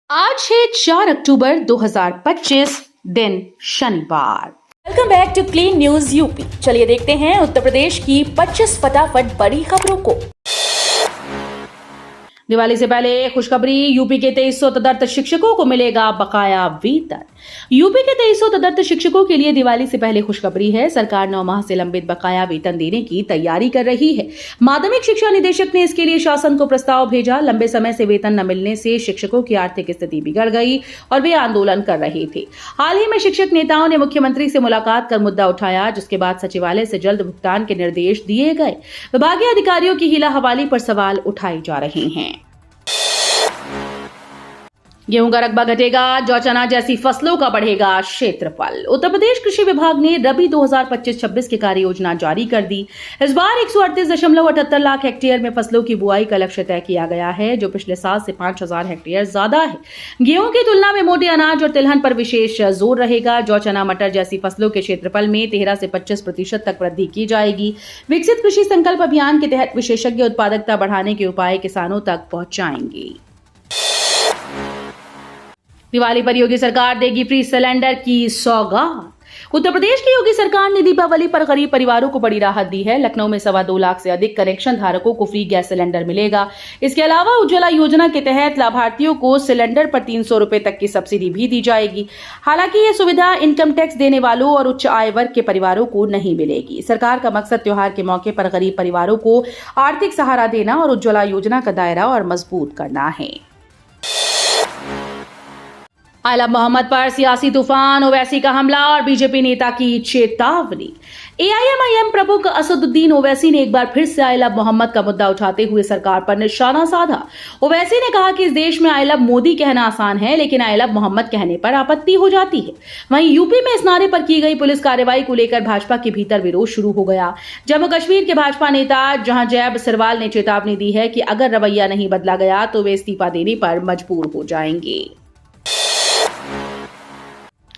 आज है 4 अक्टूबर 2025 दिन शनिवार। Welcome back to clean news UP. चलिए देखते हैं उत्तर प्रदेश की 25 फटाफट बड़ी खबरों को। दिवाली से पहले खुशखबरी, यूपी के 2300 तदर्थ शिक्षकों को मिलेगा बकाया वेतन। यूपी के 2300 तदर्थ शिक्षकों के लिए दिवाली से पहले खुशखबरी है। सरकार 9 माह से लंबित बकाया वेतन देने की तैयारी कर रही है। माध्यमिक शिक्षा निदेशक ने इसके लिए शासन को प्रस्ताव भेजा। लंबे समय से वेतन न मिलने से शिक्षकों की आर्थिक स्थिति बिगड़ गई और वे आंदोलन कर रहे थे। हाल ही में शिक्षक नेताओं ने मुख्यमंत्री से मुलाकात कर मुद्दा उठाया, जिसके बाद सचिवालय से जल्द भुगतान के निर्देश दिए गए। विभागीय अधिकारियों की हीला हवाली पर सवाल उठाए जा रहे हैं। गेहूं का रकबा घटेगा, जौ चना जैसी फसलों का बढ़ेगा क्षेत्रफल। उत्तर प्रदेश कृषि विभाग ने रबी 2025-26 की कार्य योजना जारी कर दी। इस बार 138.78 लाख हेक्टेयर में फसलों की बुआई का लक्ष्य तय किया गया है, जो पिछले साल से 5,000 हेक्टेयर ज्यादा है। गेहूं की तुलना में मोटे अनाज और तिलहन पर विशेष जोर रहेगा। जौ चना मटर जैसी फसलों के क्षेत्रफल में 13 से 25% तक वृद्धि की जाएगी। विकसित कृषि संकल्प अभियान के तहत विशेषज्ञ उत्पादकता बढ़ाने के उपाय किसानों तक पहुंचाएंगे। दिवाली पर योगी सरकार देगी फ्री सिलेंडर की सौगात। उत्तर प्रदेश की योगी सरकार ने दीपावली पर गरीब परिवारों को बड़ी राहत दी है। लखनऊ में 2.25 लाख से अधिक कनेक्शन धारकों को फ्री गैस सिलेंडर मिलेगा। इसके अलावा उज्ज्वला योजना के तहत लाभार्थियों को सिलेंडर पर 300 रुपए तक की सब्सिडी भी दी जाएगी। हालांकि ये सुविधा इनकम टैक्स देने वालों और उच्च आय वर्ग के परिवारों को नहीं मिलेगी। सरकार का मकसद त्योहार के मौके पर गरीब परिवारों को आर्थिक सहारा देना और उज्ज्वला योजना का दायरा और मजबूत करना है। आला मोहम्मद पर सियासी तूफान, ओवैसी का हमला और बीजेपी नेता की चेतावनी। एआईएमआईएम प्रमुख असदुद्दीन ओवैसी ने एक बार फिर से आई लव मोहम्मद का मुद्दा उठाते हुए सरकार पर निशाना साधा। ओवैसी ने कहा कि इस देश में आई लव मोदी कहना आसान है, लेकिन आई लव मोहम्मद कहने पर आपत्ति हो जाती है। वहीं यूपी में इस नारे पर की गई पुलिस कार्रवाई को लेकर भाजपा के भीतर विरोध शुरू हो गया। जम्मू कश्मीर के भाजपा नेता जहांजैब सिरवाल ने चेतावनी दी है कि अगर रवैया नहीं बदला गया तो वे इस्तीफा देने पर मजबूर हो जाएंगे।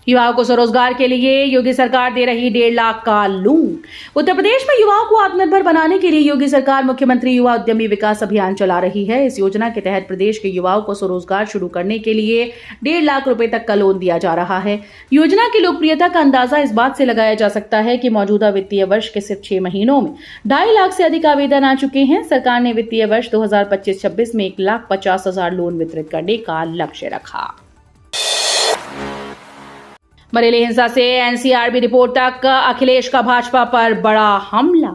युवाओं को स्वरोजगार के लिए योगी सरकार दे रही 1.5 लाख का लोन। उत्तर प्रदेश में युवाओं को आत्मनिर्भर बनाने के लिए योगी सरकार मुख्यमंत्री युवा उद्यमी विकास अभियान चला रही है। इस योजना के तहत प्रदेश के युवाओं को स्वरोजगार शुरू करने के लिए 1.5 लाख रुपए तक का लोन दिया जा रहा है। योजना की लोकप्रियता का अंदाजा इस बात से लगाया जा सकता है कि मौजूदा वित्तीय वर्ष के सिर्फ 6 महीनों में 2.5 लाख से अधिक आवेदन आ चुके हैं। सरकार ने वित्तीय वर्ष 2025-26 में 1,50,000 लोन वितरित करने का लक्ष्य रखा। बरेली हिंसा से एनसीआरबी रिपोर्ट तक, अखिलेश का भाजपा पर बड़ा हमला।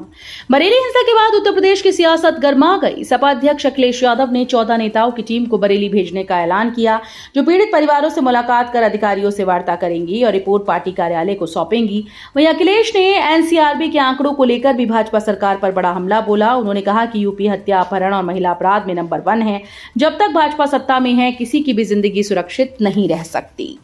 बरेली हिंसा के बाद उत्तर प्रदेश की सियासत गर्मा गई। सपा अध्यक्ष अखिलेश यादव ने 14 नेताओं की टीम को बरेली भेजने का ऐलान किया, जो पीड़ित परिवारों से मुलाकात कर अधिकारियों से वार्ता करेंगी और रिपोर्ट पार्टी कार्यालय को सौंपेंगी। वहीं अखिलेश ने एनसीआरबी के आंकड़ों को लेकर भी भाजपा सरकार पर बड़ा हमला बोला। उन्होंने कहा कि यूपी हत्या, अपहरण और महिला अपराध में नंबर 1 है। जब तक भाजपा सत्ता में है, किसी की भी जिंदगी सुरक्षित नहीं रह सकती।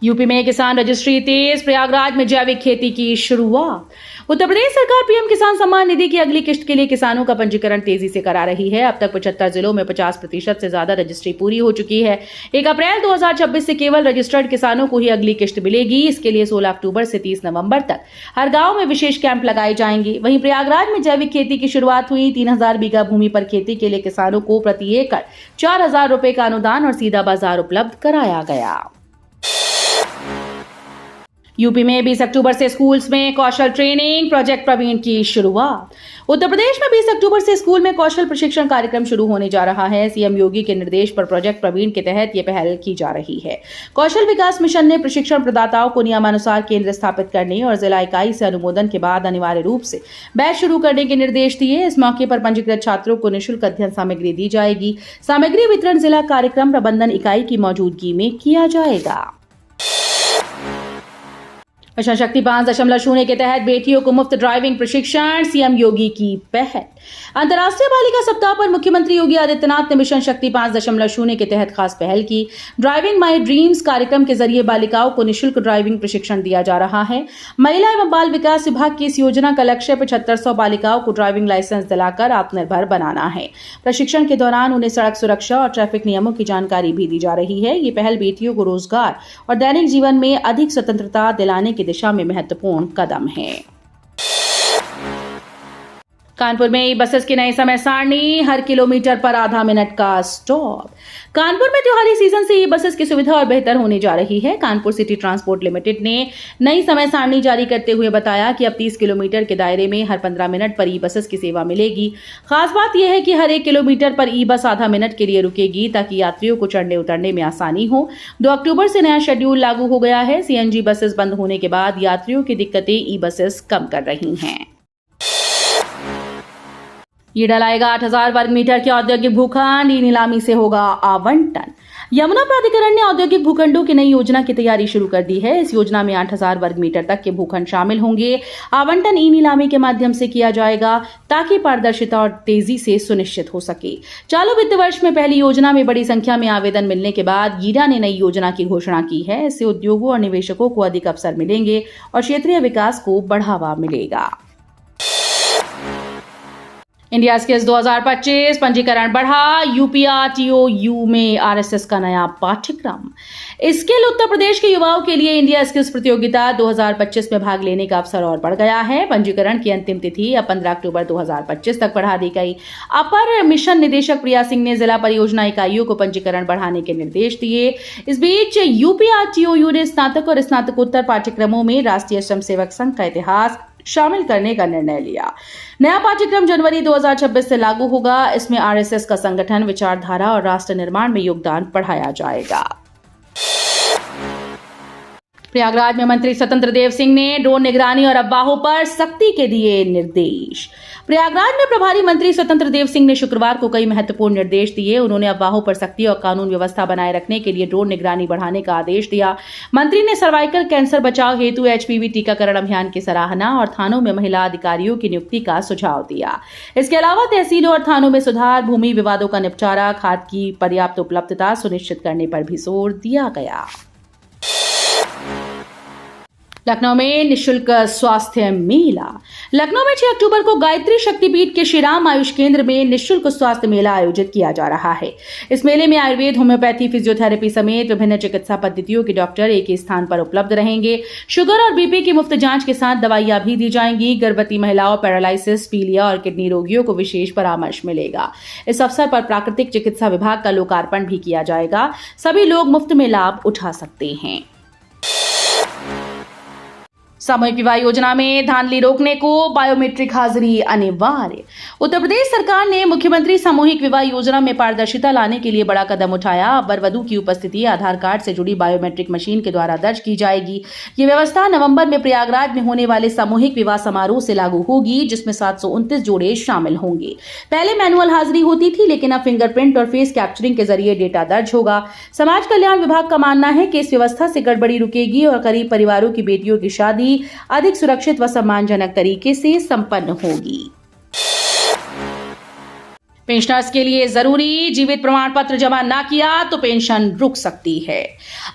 यूपी में किसान रजिस्ट्री तेज, प्रयागराज में जैविक खेती की शुरुआत। उत्तर प्रदेश सरकार पीएम किसान सम्मान निधि की अगली किश्त के लिए किसानों का पंजीकरण तेजी से करा रही है। अब तक 75 जिलों में 50% से ज्यादा रजिस्ट्री पूरी हो चुकी है। 1 अप्रैल 2026 से केवल रजिस्टर्ड किसानों को ही अगली किश्त मिलेगी। इसके लिए 16 अक्टूबर से 30 नवंबर तक हर गांव में विशेष कैंप लगाए जाएंगे। वहीं प्रयागराज में जैविक खेती की शुरुआत हुई। 3,000 बीघा भूमि पर खेती के लिए किसानों को प्रति एकड़ 4,000 रुपए का अनुदान और सीधा बाजार उपलब्ध कराया गया। यूपी में 20 अक्टूबर से स्कूल्स में कौशल ट्रेनिंग, प्रोजेक्ट प्रवीण की शुरुआत। उत्तर प्रदेश में 20 अक्टूबर से स्कूल में कौशल प्रशिक्षण कार्यक्रम शुरू होने जा रहा है। सीएम योगी के निर्देश पर प्रोजेक्ट प्रवीण के तहत ये पहल की जा रही है। कौशल विकास मिशन ने प्रशिक्षण प्रदाताओं को नियमानुसार केंद्र स्थापित करने और जिला इकाई से अनुमोदन के बाद अनिवार्य रूप से बैच शुरू करने के निर्देश दिए। इस मौके पर पंजीकृत छात्रों को निःशुल्क अध्ययन सामग्री दी जाएगी। सामग्री वितरण जिला कार्यक्रम प्रबंधन इकाई की मौजूदगी में किया जाएगा। मिशन शक्ति 5.0 के तहत बेटियों को मुफ्त ड्राइविंग प्रशिक्षण, सीएम योगी की पहल। अंतर्राष्ट्रीय बालिका सप्ताह पर मुख्यमंत्री योगी आदित्यनाथ ने मिशन शक्ति 5.0 के तहत खास पहल की। ड्राइविंग माई ड्रीम्स कार्यक्रम के जरिए बालिकाओं को निःशुल्क ड्राइविंग प्रशिक्षण दिया जा रहा है। महिला एवं बाल विकास विभाग की इस योजना का लक्ष्य 7500 बालिकाओं को ड्राइविंग लाइसेंस दिलाकर आत्मनिर्भर बनाना है। प्रशिक्षण के दौरान उन्हें सड़क सुरक्षा और ट्रैफिक नियमों की जानकारी भी दी जा रही है। ये पहल बेटियों को रोजगार और दैनिक जीवन में अधिक स्वतंत्रता दिलाने की दिशा में महत्वपूर्ण कदम है। कानपुर में ई बसेस की नई समय सारणी, हर किलोमीटर पर आधा मिनट का स्टॉप। कानपुर में त्योहारी सीजन से ई बसेस की सुविधा और बेहतर होने जा रही है। कानपुर सिटी ट्रांसपोर्ट लिमिटेड ने नई समय सारणी जारी करते हुए बताया कि अब 30 किलोमीटर के दायरे में हर 15 मिनट पर ई बसेस की सेवा मिलेगी। खास बात यह है कि हर 1 किलोमीटर पर ई बस आधा मिनट के लिए रुकेगी ताकि यात्रियों को चढ़ने उतरने में आसानी हो। 2 अक्टूबर से नया शेड्यूल लागू हो गया है। सीएनजी बसेस बंद होने के बाद यात्रियों की दिक्कतें ई बसेस कम कर रही हैं। ये डलाएगा 8,000 वर्ग मीटर के औद्योगिक भूखंड, ई नीलामी से होगा आवंटन। यमुना प्राधिकरण ने औद्योगिक भूखंडों की नई योजना की तैयारी शुरू कर दी है। इस योजना में 8,000 वर्ग मीटर तक के भूखंड शामिल होंगे। आवंटन ई नीलामी के माध्यम से किया जाएगा ताकि पारदर्शिता और तेजी से सुनिश्चित हो सके। चालू वित्त वर्ष में पहली योजना में बड़ी संख्या में आवेदन मिलने के बाद गीडा ने नई योजना की घोषणा की है। इससे उद्योगों और निवेशकों को अधिक अवसर मिलेंगे और क्षेत्रीय विकास को बढ़ावा मिलेगा। इंडिया स्किल्स 2025 पंजीकरण बढ़ा, यूपीआरटीओयू में आरएसएस का नया पाठ्यक्रम। स्किल उत्तर प्रदेश के युवाओं के लिए इंडिया स्किल्स प्रतियोगिता 2025 में भाग लेने का अवसर और बढ़ गया है। पंजीकरण की अंतिम तिथि अब 15 अक्टूबर 2025 तक बढ़ा दी गई। अपर मिशन निदेशक प्रिया सिंह ने जिला परियोजना इकाइयों को पंजीकरण बढ़ाने के निर्देश दिए। इस बीच यूपीआरटीओयू ने स्नातक और स्नातकोत्तर पाठ्यक्रमों में राष्ट्रीय स्वयंसेवक संघ का इतिहास शामिल करने का निर्णय लिया। नया पाठ्यक्रम जनवरी 2026 से लागू होगा। इसमें आरएसएस का संगठन, विचारधारा और राष्ट्र निर्माण में योगदान बढ़ाया जाएगा। प्रयागराज में मंत्री स्वतंत्र देव सिंह ने ड्रोन निगरानी और अफवाहों पर सख्ती के दिए निर्देश। प्रयागराज में प्रभारी मंत्री स्वतंत्र देव सिंह ने शुक्रवार को कई महत्वपूर्ण निर्देश दिए। उन्होंने अफवाहों पर सख्ती और कानून व्यवस्था बनाए रखने के लिए ड्रोन निगरानी बढ़ाने का आदेश दिया। मंत्री ने सर्वाइकल कैंसर बचाव हेतु एचपीवी टीकाकरण अभियान की सराहना और थानों में महिला अधिकारियों की नियुक्ति का सुझाव दिया। इसके अलावा तहसीलों और थानों में सुधार, भूमि विवादों का निपटारा, खाद की पर्याप्त उपलब्धता सुनिश्चित करने पर भी जोर दिया गया। लखनऊ में निःशुल्क स्वास्थ्य मेला। लखनऊ में 6 अक्टूबर को गायत्री शक्तिपीठ के श्रीराम आयुष केंद्र में निःशुल्क स्वास्थ्य मेला आयोजित किया जा रहा है। इस मेले में आयुर्वेद, होम्योपैथी, फिजियोथेरेपी समेत विभिन्न चिकित्सा पद्धतियों के डॉक्टर एक ही स्थान पर उपलब्ध रहेंगे। शुगर और बीपी की मुफ्त जांच के साथ दवाइयां भी दी जाएंगी। गर्भवती महिलाओं, पैरालाइसिस, पीलिया और किडनी रोगियों को विशेष परामर्श मिलेगा। इस अवसर पर प्राकृतिक चिकित्सा विभाग का लोकार्पण भी किया जाएगा। सभी लोग मुफ्त में लाभ उठा सकते हैं। सामूहिक विवाह योजना में धांधली रोकने को बायोमेट्रिक हाजिरी अनिवार्य। उत्तर प्रदेश सरकार ने मुख्यमंत्री सामूहिक विवाह योजना में पारदर्शिता लाने के लिए बड़ा कदम उठाया। अब वर-वधू की उपस्थिति आधार कार्ड से जुड़ी बायोमेट्रिक मशीन के द्वारा दर्ज की जाएगी। ये व्यवस्था नवंबर में प्रयागराज में होने वाले सामूहिक विवाह समारोह से लागू होगी, जिसमें 729 जोड़े शामिल होंगे। पहले मैनुअल हाजिरी होती थी, लेकिन अब फिंगरप्रिंट और फेस कैप्चरिंग के जरिए डेटा दर्ज होगा। समाज कल्याण विभाग का मानना है कि इस व्यवस्था से गड़बड़ी रुकेगी और गरीब परिवारों की बेटियों की शादी अधिक सुरक्षित व सम्मानजनक तरीके से संपन्न होगी। पेंशनर्स के लिए जरूरी, जीवित प्रमाण पत्र जमा ना किया तो पेंशन रुक सकती है।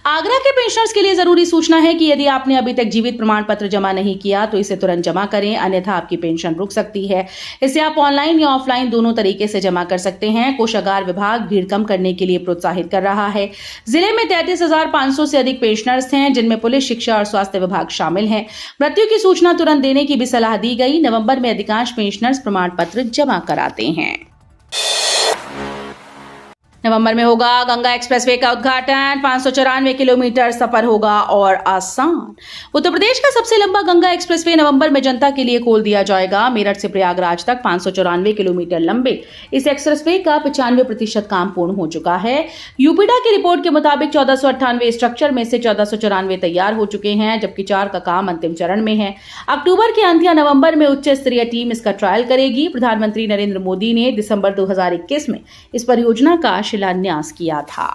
आगरा के पेंशनर्स के लिए जरूरी सूचना है कि यदि आपने अभी तक जीवित प्रमाण पत्र जमा नहीं किया तो इसे तुरंत जमा करें, अन्यथा आपकी पेंशन रुक सकती है। इसे आप ऑनलाइन या ऑफलाइन दोनों तरीके से जमा कर सकते हैं। कोषागार विभाग भीड़ कम करने के लिए प्रोत्साहित कर रहा है। जिले में 33,500 से अधिक पेंशनर्स हैं, जिनमें पुलिस, शिक्षा और स्वास्थ्य विभाग शामिल हैं। मृत्यु की सूचना तुरंत देने की भी सलाह दी गई। नवंबर में अधिकांश पेंशनर्स प्रमाण पत्र जमा कराते हैं। नवंबर में होगा गंगा एक्सप्रेसवे का उद्घाटन। 594 किलोमीटर सफर होगा और आसान। उत्तर प्रदेश का सबसे लंबा गंगा एक्सप्रेसवे नवंबर में जनता के लिए खोल दिया जाएगा। मेरठ से प्रयागराज तक 594 किलोमीटर लंबे इस एक्सप्रेसवे का 95% काम पूर्ण हो चुका है। यूपीडा की रिपोर्ट के मुताबिक 1498 स्ट्रक्चर में से 1494 तैयार हो चुके हैं, जबकि 4 का काम अंतिम चरण में है। अक्टूबर के अंत या नवंबर में उच्च स्तरीय टीम इसका ट्रायल करेगी। प्रधानमंत्री नरेंद्र मोदी ने दिसंबर 2021 में इस परियोजना का शिलान्यास किया था।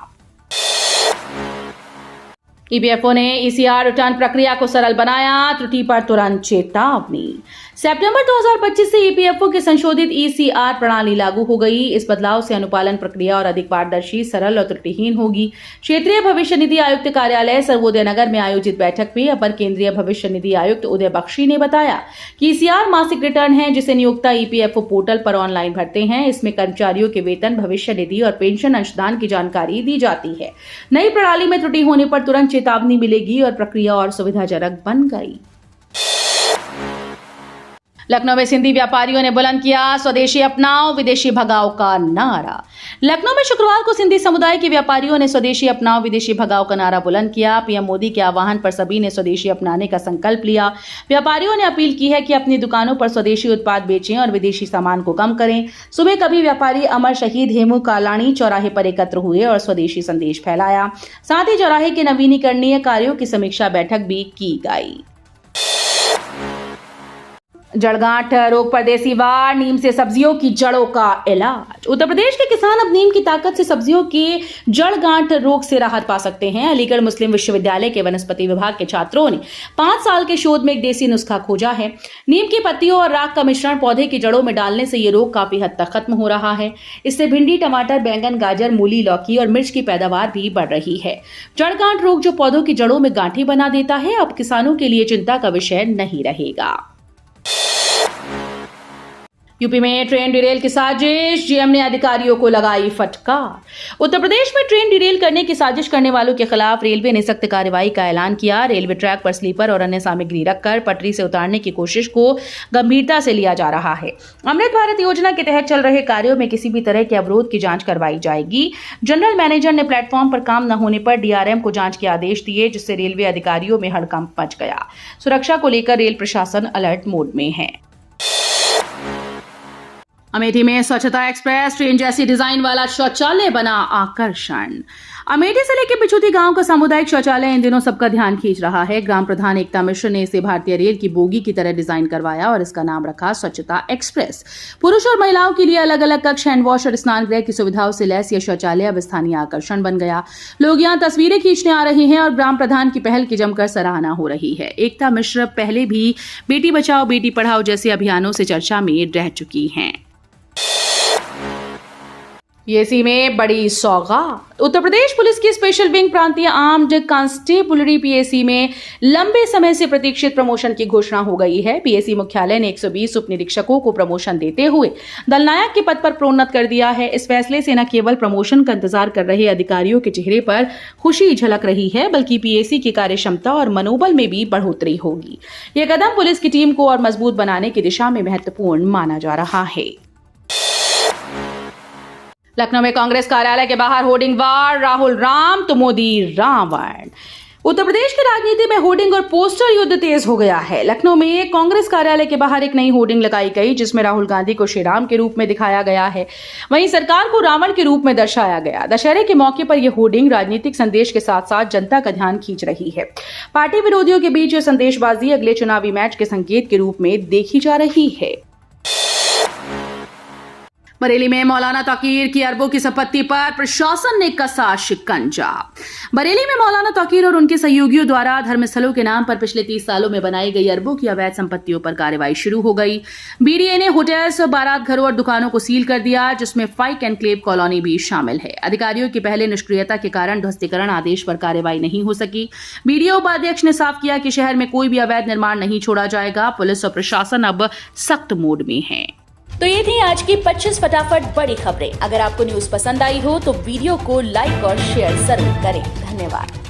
ईपीएफओ ने ईसीआर रिटर्न प्रक्रिया को सरल बनाया, त्रुटि पर तुरंत चेतावनी। सितंबर 2025 से ईपीएफओ की संशोधित ईसीआर प्रणाली लागू हो गई। इस बदलाव से अनुपालन प्रक्रिया और अधिक पारदर्शी, सरल और त्रुटिहीन होगी। क्षेत्रीय भविष्य निधि आयुक्त कार्यालय सर्वोदय नगर में आयोजित बैठक में अपर केंद्रीय भविष्य निधि आयुक्त उदय बख्शी ने बताया कि ईसीआर मासिक रिटर्न है, जिसे नियोक्ता ईपीएफओ पोर्टल पर ऑनलाइन भरते हैं। इसमें कर्मचारियों के वेतन, भविष्य निधि और पेंशन अंशदान की जानकारी दी जाती है। नई प्रणाली में त्रुटि होने पर तुरंत चेतावनी मिलेगी और प्रक्रिया और सुविधाजनक बन गई। लखनऊ में सिंधी व्यापारियों ने बुलंद किया स्वदेशी अपनाओ विदेशी भगाओ का नारा। लखनऊ में शुक्रवार को सिंधी समुदाय के व्यापारियों ने स्वदेशी अपनाओ विदेशी भगाओ का नारा बुलंद किया। पीएम मोदी के आह्वान पर सभी ने स्वदेशी अपनाने का संकल्प लिया। व्यापारियों ने अपील की है कि अपनी दुकानों पर स्वदेशी उत्पाद बेचें और विदेशी सामान को कम करें। सुबह कभी व्यापारी अमर शहीद हेमू कालानी चौराहे पर एकत्र हुए और स्वदेशी संदेश फैलाया। साथ ही चौराहे के नवीनीकरणीय कार्यों की समीक्षा बैठक भी की गई। जड़गांठ रोग पर देसी वार, नीम से सब्जियों की जड़ों का इलाज। उत्तर प्रदेश के किसान अब नीम की ताकत से सब्जियों के जड़गांठ रोग से राहत पा सकते हैं। अलीगढ़ मुस्लिम विश्वविद्यालय के वनस्पति विभाग के छात्रों ने 5 साल के शोध में एक देसी नुस्खा खोजा है। नीम की पत्तियों और राख का मिश्रण पौधे की जड़ों में डालने से ये रोग काफी हद तक खत्म हो रहा है। इससे भिंडी, टमाटर, बैंगन, गाजर, मूली, लौकी और मिर्च की पैदावार भी बढ़ रही है। जड़गांठ रोग जो पौधों की जड़ों में गांठें बना देता है, अब किसानों के लिए चिंता का विषय नहीं रहेगा। यूपी में ट्रेन डिरेल की साजिश, जीएम ने अधिकारियों को लगाई फटकार। उत्तर प्रदेश में ट्रेन डिरेल करने की साजिश करने वालों के खिलाफ रेलवे ने सख्त कार्रवाई का ऐलान किया। रेलवे ट्रैक पर स्लीपर और अन्य सामग्री रखकर पटरी से उतारने की कोशिश को गंभीरता से लिया जा रहा है। अमृत भारत योजना के तहत चल रहे कार्यों में किसी भी तरह के अवरोध की जांच करवाई जाएगी। जनरल मैनेजर ने प्लेटफॉर्म पर काम न होने पर डीआरएम को जांच के आदेश दिए, जिससे रेलवे अधिकारियों में हड़कंप मच गया। सुरक्षा को लेकर रेल प्रशासन अलर्ट मोड में है। अमेठी में स्वच्छता एक्सप्रेस ट्रेन जैसी डिजाइन वाला शौचालय बना आकर्षण। अमेठी से लेकर पिछुती गांव का सामुदायिक शौचालय इन दिनों सबका ध्यान खींच रहा है। ग्राम प्रधान एकता मिश्र ने इसे भारतीय रेल की बोगी की तरह डिजाइन करवाया और इसका नाम रखा स्वच्छता एक्सप्रेस। पुरुष और महिलाओं के लिए अलग अलग कक्ष, हैंड वॉश और स्नान गृह की सुविधाओं से लैस यह शौचालय अब स्थानीय आकर्षण बन गया। लोग यहाँ तस्वीरें खींचने आ रहे हैं और ग्राम प्रधान की पहल की जमकर सराहना हो रही है। एकता मिश्र पहले भी बेटी बचाओ बेटी पढ़ाओ जैसे अभियानों से चर्चा में रह चुकी हैं। पीएसी में बड़ी सौगात। उत्तर प्रदेश पुलिस की स्पेशल विंग प्रांतीय आर्म्ड कांस्टेबलरी पीएसी में लंबे समय से प्रतीक्षित प्रमोशन की घोषणा हो गई है। पीएसी मुख्यालय ने 120 उप निरीक्षकों को प्रमोशन देते हुए दलनायक के पद पर प्रोन्नत कर दिया है। इस फैसले से न केवल प्रमोशन का इंतजार कर रहे अधिकारियों के चेहरे पर खुशी झलक रही है, बल्कि पीएसी की कार्यक्षमता और मनोबल में भी बढ़ोतरी होगी। यह कदम पुलिस की टीम को और मजबूत बनाने की दिशा में महत्वपूर्ण माना जा रहा है। लखनऊ में कांग्रेस कार्यालय के बाहर होर्डिंग वार, राहुल राम तो मोदी रावण। उत्तर प्रदेश की राजनीति में होर्डिंग और पोस्टर युद्ध तेज हो गया है। लखनऊ में कांग्रेस कार्यालय के बाहर एक नई होर्डिंग लगाई गई, जिसमें राहुल गांधी को श्री राम के रूप में दिखाया गया है, वहीं सरकार को रावण के रूप में दर्शाया गया। दशहरे के मौके पर यह होर्डिंग राजनीतिक संदेश के साथ साथ जनता का ध्यान खींच रही है। पार्टी विरोधियों के बीच यह संदेशबाजी अगले चुनावी मैच के संकेत के रूप में देखी जा रही है। बरेली में मौलाना तौकीर की अरबों की संपत्ति पर प्रशासन ने कसा शिकंजा। बरेली में मौलाना तौकीर और उनके सहयोगियों द्वारा धर्मस्थलों के नाम पर पिछले 30 सालों में बनाई गई अरबों की अवैध संपत्तियों पर कार्रवाई शुरू हो गई। बीडीए ने होटल्स, बारात घरों और दुकानों को सील कर दिया, जिसमें फाइक एनक्लेव कॉलोनी भी शामिल है। अधिकारियों की पहले निष्क्रियता के कारण ध्वस्तीकरण आदेश पर कार्रवाई नहीं हो सकी। बीडीए उपाध्यक्ष ने साफ किया कि शहर में कोई भी अवैध निर्माण नहीं छोड़ा जाएगा। पुलिस और प्रशासन अब सख्त मोड में है। तो ये थी आज की 25 फटाफट बड़ी खबरें। अगर आपको न्यूज पसंद आई हो तो वीडियो को लाइक और शेयर जरूर करें। धन्यवाद।